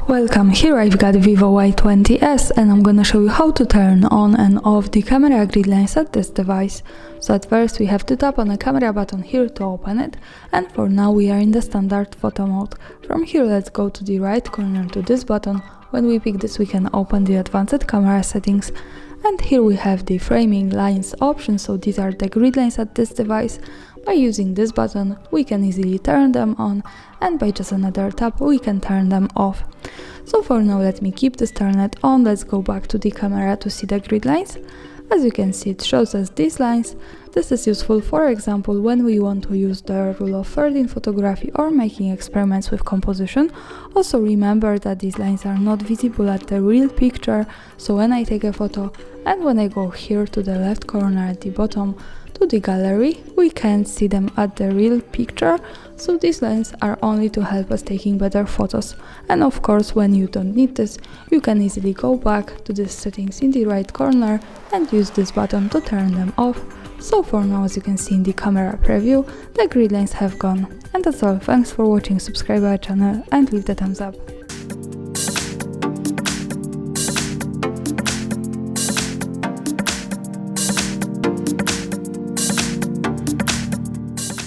Welcome, here I've got VIVO Y20s and I'm gonna show you how to turn on and off the camera grid lines at this device. So at first we have to tap on the camera button here to open it, and for now we are in the standard photo mode. From here let's go to the right corner to this button. When we pick this we can open the advanced camera settings, and here we have the framing lines option, so these are the grid lines at this device. By using this button we can easily turn them on, and by just another tap we can turn them off. So for now let me keep this turned on. Let's go back to the camera to see the grid lines. As you can see, it shows us these lines. This is useful, for example, when we want to use the rule of thirds in photography or making experiments with composition. Also remember that these lines are not visible at the real picture, so when I take a photo and when I go here to the left corner at the bottom to the gallery, we can't see them at the real picture, so these lines are only to help us taking better photos. And of course, when you don't need this, you can easily go back to the settings in the right corner and use this button to turn them off. So for now, as you can see in the camera preview, the grid lines have gone. And that's all. Thanks for watching, subscribe our channel and leave the thumbs up.